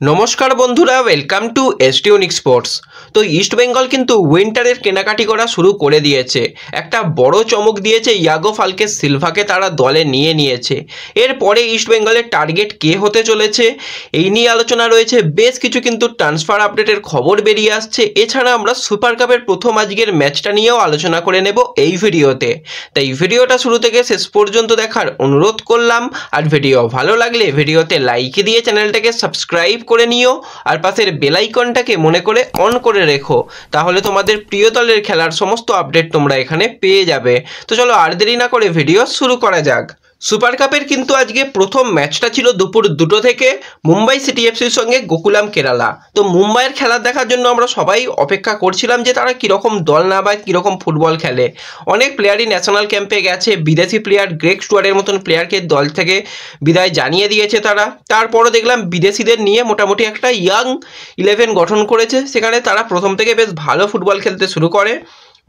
নমস্কার বন্ধুরা, welcome to এসটিউনিক sports. তো ইস্ট বেঙ্গল কিন্তু উইন্টারের কেনাকাটি করা শুরু করে দিয়েছে। একটা বড় চমক দিয়েছে, ইয়াগো ফালকেস সিলভাকে তারা দলে নিয়েছে। এরপরে ইস্ট বেঙ্গলের টার্গেট কে হতে চলেছে এই নিয়ে আলোচনা রয়েছে। বেশ কিছু কিন্তু ট্রান্সফার আপডেটের খবর বেরিয়ে আসছে। এছাড়া আমরা সুপার কাপের প্রথম আজকের ম্যাচটা নিয়েও আলোচনা করে নেব এই ভিডিওতে। তাই ভিডিওটা শুরু থেকে শেষ পর্যন্ত দেখার অনুরোধ করলাম। আর ভিডিও ভালো লাগলে ভিডিওতে লাইক দিয়ে চ্যানেলটাকে সাবস্ক্রাইব করে নিও, আর পাশের বেল আইকনটাকে মনে করে অন করে রেখো, তাহলে তোমাদের প্রিয় দলের খেলার সমস্ত আপডেট তোমরা এখানে পেয়ে যাবে। তো চলো আর দেরি না করে ভিডিও শুরু করা যাক। সুপার কাপের কিন্তু আজকে প্রথম ম্যাচটা ছিল দুপুর 2টো থেকে মুম্বাই সিটি এফসির সঙ্গে গোকুলাম কেরালা। তো মুম্বাইয়ের খেলা দেখার জন্য আমরা সবাই অপেক্ষা করছিলাম যে তারা কীরকম দল নামায়, কীরকম ফুটবল খেলে। অনেক প্লেয়ারই ন্যাশনাল ক্যাম্পে গেছে, বিদেশি প্লেয়ার গ্রেগ স্টুয়ার্টের মতন প্লেয়ারকে দল থেকে বিদায় জানিয়ে দিয়েছে তারা। তারপরও দেখলাম বিদেশিদের নিয়ে মোটামুটি একটা ইয়াং 11 গঠন করেছে। সেখানে তারা প্রথম থেকে বেশ ভালো ফুটবল খেলতে শুরু করে।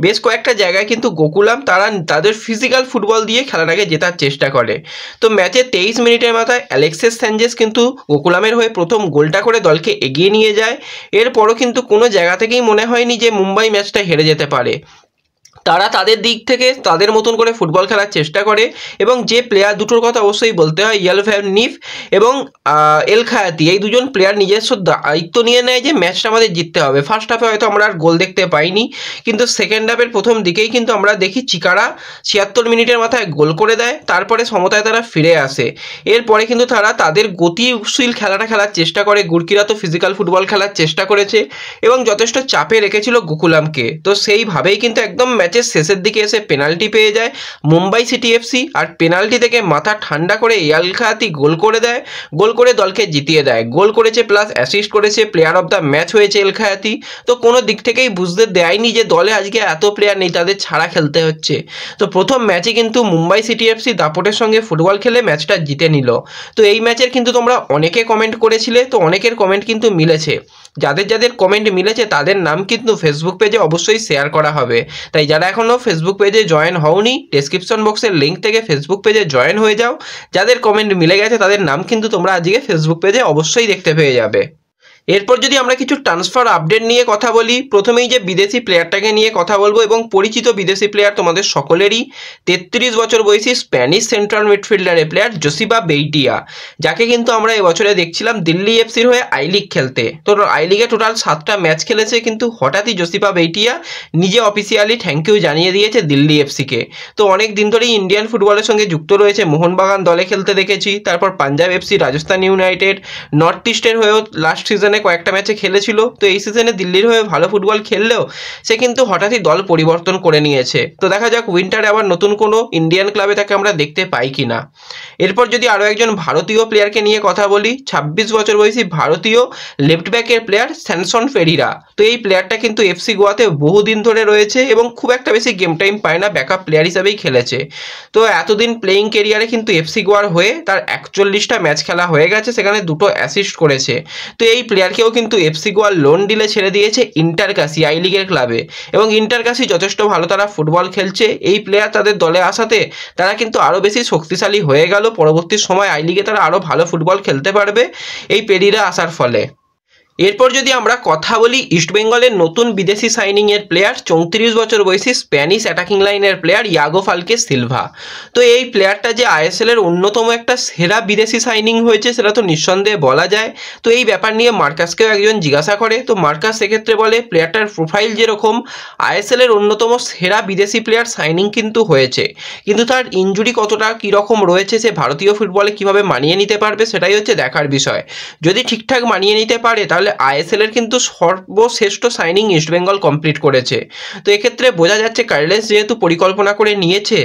বেশ কয়েকটা জায়গায় কিন্তু গোকুলাম তারা তাদের ফিজিক্যাল ফুটবল দিয়ে খেলাটাকে জেতার চেষ্টা করে। তো ম্যাচে 23 মিনিটের মাথায় অ্যালেক্সিস স্যানচেজ কিন্তু গোকুলামের হয়ে প্রথম গোলটা করে দলকে এগিয়ে নিয়ে যায়। এরপরও কিন্তু কোনো জায়গা থেকেই মনে হয়নি যে মুম্বাই ম্যাচটা হেরে যেতে পারে। তারা তাদের দিক থেকে তাদের মতন করে ফুটবল খেলার চেষ্টা করে, এবং যে প্লেয়ার দুটোর কথা অবশ্যই বলতে হয়, ইয়ালভ্যান নিফ এবং এল খায়াতি, এই দুজন প্লেয়ার নিজস্ব দায়িত্ব নিয়ে নেয় যে ম্যাচটা আমাদের জিততে হবে। ফার্স্ট হাফে হয়তো আমরা আর গোল দেখতে পাইনি, কিন্তু সেকেন্ড হাফের প্রথম দিকেই কিন্তু আমরা দেখি চিকারা 76 মিনিটের মাথায় গোল করে দেয়। তারপরে সমতায় তারা ফিরে আসে। এরপরে কিন্তু তারা তাদের গতিশীল খেলাটা খেলার চেষ্টা করে। গুরকিরা তো ফিজিক্যাল ফুটবল খেলার চেষ্টা করেছে এবং যথেষ্ট চাপে রেখেছিল গোকুলামকে। তো সেইভাবেই কিন্তু একদম ম্যাচের শেষের দিকে এসে পেনাল্টি পেয়ে যায় মুম্বাই সিটি এফসি, আর পেনাল্টি থেকে মাথা ঠান্ডা করে এল খায়াতি গোল করে দেয়। গোল করে দলকে জিতিয়ে দেয়। গোল করেছে প্লাস অ্যাসিস্ট করেছে, প্লেয়ার অফ দ্য ম্যাচ হয়েছে এল খায়াতি। তো কোনো দিক থেকেই বুঝতে দেয়নি যে দলে আজকে এত প্লেয়ার নেই, তাদের ছাড়া খেলতে হচ্ছে। তো প্রথম ম্যাচে কিন্তু মুম্বাই সিটি এফসি দাপটের সঙ্গে ফুটবল খেলে ম্যাচটা জিতে নিল। তো এই ম্যাচের কিন্তু তোমরা অনেকে কমেন্ট করেছিলে, তো অনেকের কমেন্ট কিন্তু মিলেছে। যাদের যাদের কমেন্ট মিলেছে তাদের নাম কিন্তু ফেসবুক পেজে অবশ্যই শেয়ার করা হবে। তাই যারা এখনও ফেসবুক পেজে জয়েন হওনি, ডেসক্রিপশন বক্সের লিঙ্ক থেকে ফেসবুক পেজে জয়েন হয়ে যাও। যাদের কমেন্ট মিলে গেছে তাদের নাম কিন্তু তোমরা আজকে ফেসবুক পেজে অবশ্যই দেখতে পেয়ে যাবে। এরপর যদি আমরা কিছু ট্রান্সফার আপডেট নিয়ে কথা বলি, প্রথমেই যে বিদেশি প্লেয়ারটাকে নিয়ে কথা বলবো, এবং পরিচিত বিদেশি প্লেয়ার তোমাদের সকলেরই, 33 বছর বয়সী স্প্যানিশ সেন্ট্রাল মিডফিল্ডারের প্লেয়ার জোসিবা বেইটিয়া, যাকে কিন্তু আমরা এবছরে দেখছিলাম দিল্লি এফসির হয়ে আই লিগ খেলতে। তো আই লিগে টোটাল 7টা ম্যাচ খেলেছে, কিন্তু হঠাৎই জোসিবা বেইটিয়া নিজে অফিসিয়ালি থ্যাংক ইউ জানিয়ে দিয়েছে দিল্লি এফসিকে। তো অনেক দিন ধরেই ইন্ডিয়ান ফুটবলের সঙ্গে যুক্ত রয়েছে, মোহনবাগান দলে খেলতে দেখেছি, তারপর Punjab FC, Rajasthan United, north ইস্টের হয়েও লাস্ট সিজনে কয়েকটা ম্যাচে খেলেছিল। তো এই সিজনে দিল্লির হয়ে ভালো ফুটবল খেললেও সে কিন্তু হঠাৎই দল পরিবর্তন করে নিয়েছে। তো দেখা যাক উইন্টারে আবার নতুন কোনো ইন্ডিয়ান ক্লাবে তাকে আমরা দেখতে পাই কিনা। এরপর যদি আরও একজন ভারতীয় প্লেয়ারকে নিয়ে কথা বলি, 26 বছর বয়সী ভারতীয় লেফট ব্যাকের প্লেয়ার স্যানসন ফেরিরা। তো এই প্লেয়ারটা কিন্তু এফসি গোয়াতে বহুদিন ধরে রয়েছে এবং খুব একটা বেশি গেম টাইম পায় না, ব্যাকআপ প্লেয়ার হিসেবেই খেলেছে। তো এতদিন প্লেয়িং কেরিয়ারে কিন্তু এফসি গোয়ার হয়ে তার 41টা ম্যাচ খেলা হয়ে গেছে, সেখানে 2টো অ্যাসিস্ট করেছে। তো এই প্লেয়ারকেও কিন্তু এফসি গোয়ার লোন ডিলে ছেড়ে দিয়েছে ইন্টারকাশি আই লিগের ক্লাবে, এবং ইন্টারকাশি যথেষ্ট ভালো তারা ফুটবল খেলছে। এই প্লেয়ার তাদের দলে আসাতে তারা কিন্তু আরও বেশি শক্তিশালী হয়ে গেল। পরবর্তী সময় আই লিগে তারা আরও ভালো ফুটবল খেলতে পারবে এই পেরিরা আসার ফলে। এরপর যদি আমরা কথা বলি ইস্টবেঙ্গলের নতুন বিদেশি সাইনিংয়ের প্লেয়ার, 34 বছর বয়সী স্প্যানিশ অ্যাটাকিং লাইনের প্লেয়ার ইয়াগো ফালকেস সিলভা। তো এই প্লেয়ারটা যে আইএসএলের অন্যতম একটা সেরা বিদেশি সাইনিং হয়েছে সেটা তো নিঃসন্দেহে বলা যায়। তো এই ব্যাপার নিয়ে মার্কাসকেও একজন জিজ্ঞাসা করে, তো মার্কাস সেক্ষেত্রে বলে প্লেয়ারটার প্রোফাইল যেরকম, আইএসএলের অন্যতম সেরা বিদেশি প্লেয়ার সাইনিং কিন্তু হয়েছে, কিন্তু তার ইনজুরি কতটা কীরকম রয়েছে, সে ভারতীয় ফুটবলে কীভাবে মানিয়ে নিতে পারবে সেটাই হচ্ছে দেখার বিষয়। যদি ঠিকঠাক মানিয়ে নিতে পারে তাহলে আইএসএল এর কিন্তু সর্বশ্রেষ্ঠ সাইনিং ইস্টবেঙ্গল কমপ্লিট করেছে। তো এক্ষেত্রে বোঝা যাচ্ছে কার্লেস যেহেতু পরিকল্পনা করে নিয়েছে,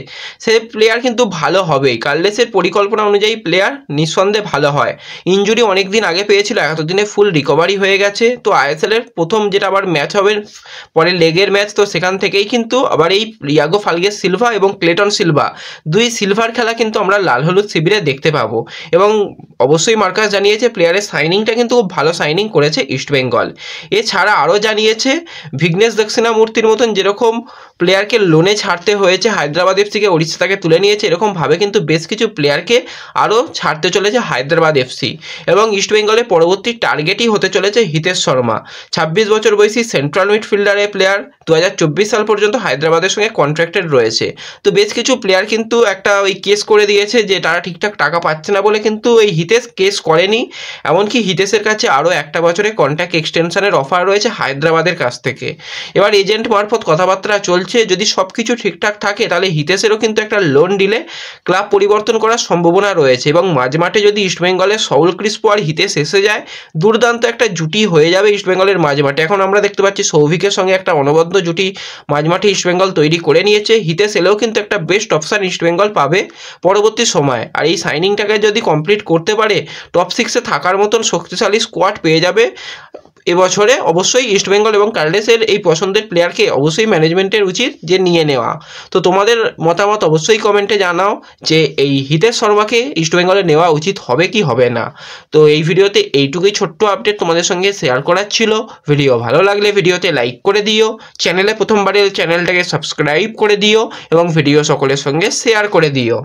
সে প্লেয়ার কিন্তু ভালো হবেই। কার্লেসের পরিকল্পনা অনুযায়ী প্লেয়ার নিঃসন্দেহে ভালো হয়। ইনজুরি অনেক দিন আগে পেয়েছিল, এতদিনে ফুল রিকভারি হয়ে গেছে। তো আইএসএল এর প্রথম যেটা আবার ম্যাচ হবে পরে লেগের ম্যাচ, তো সেখান থেকেই কিন্তু আবার এই ইয়াগো ফালকেস সিলভা এবং ক্লেটন সিলভা, দুই সিলভার খেলা কিন্তু আমরা লাল হলুদ শিবিরে দেখতে পাবো। এবং অবশ্যই মার্কাস জানিয়েছে প্লেয়ারের সাইনিংটা কিন্তু খুব ভালো সাইনিং করেছে ইস্টবেঙ্গল। এছাড়া আরও জানিয়েছে ভিঘ্নেশ দক্ষিণামূর্তির মতন যেরকম প্লেয়ারকে লোনে ছাড়তে হয়েছে হায়দ্রাবাদ এফসি থেকে, ওড়িশা তাকে তুলে নিয়েছে, এরকমভাবে কিন্তু বেশ কিছু প্লেয়ারকে আরও ছাড়তে চলেছে হায়দ্রাবাদ এফসি। এবং ইস্টবেঙ্গলের পরবর্তী টার্গেটই হতে চলেছে হিতেশ শর্মা, 26 বছর বয়সী সেন্ট্রাল মিডফিল্ডারের প্লেয়ার, 2024 সাল পর্যন্ত হায়দ্রাবাদের সঙ্গে কন্ট্রাক্টেড রয়েছে। তো বেশ কিছু প্লেয়ার কিন্তু একটা ওই কেস করে দিয়েছে যে তারা ঠিকঠাক টাকা পাচ্ছে না বলে, কিন্তু এই হিতেশ কেস করেনি। এমনকি হিতেশের কাছে আরও একটা বছরের কন্ট্রাক্ট এক্সটেনশনের অফার রয়েছে হায়দ্রাবাদের কাছ থেকে। এবার এজেন্ট মারফত কথাবার্তা চলছে, যদি সব কিছু ঠিকঠাক থাকে তাহলে হিতেশেরও কিন্তু একটা লোন ডিলে ক্লাব পরিবর্তন করার সম্ভাবনা রয়েছে। এবং মাঝমাঠে যদি ইস্টবেঙ্গলের সউল ক্রিস্পো আর হিতেশ এসে যায়, দুর্দান্ত একটা জুটি হয়ে যাবে ইস্টবেঙ্গলের মাঝমাঠে। এখন আমরা দেখতে পাচ্ছি সৌভিকের সঙ্গে একটা অনবদ্য জুটি মাঝমাঠে ইস্টবেঙ্গল তৈরি করে নিয়েছে। হিতেশ এলেও কিন্তু একটা বেস্ট অপশান ইস্টবেঙ্গল পাবে পরবর্তী সময়। আর এই সাইনিংটাকে যদি কমপ্লিট করতে পারে, টপ 6-এ থাকার মতন শক্তিশালী স্কোয়াড পেয়ে যাবে এবছরে। অবশ্যই ইস্টবেঙ্গল এবং কার্লেসের এই পছন্দের প্লেয়ারকে অবশ্যই ম্যানেজমেন্টের উচিত যে নিয়ে নেওয়া। তো তোমাদের মতামত অবশ্যই কমেন্টে জানাও যে এই হিতেশ শর্মাকে ইস্টবেঙ্গলে নেওয়া উচিত হবে কি হবে না। তো এই ভিডিওতে এইটুকুই ছোট্ট আপডেট তোমাদের সঙ্গে শেয়ার করার ছিল। ভিডিও ভালো লাগলে ভিডিওতে লাইক করে দিও, চ্যানেলে প্রথমবারে চ্যানেলটাকে সাবস্ক্রাইব করে দিও এবং ভিডিও সকলের সঙ্গে শেয়ার করে দিও।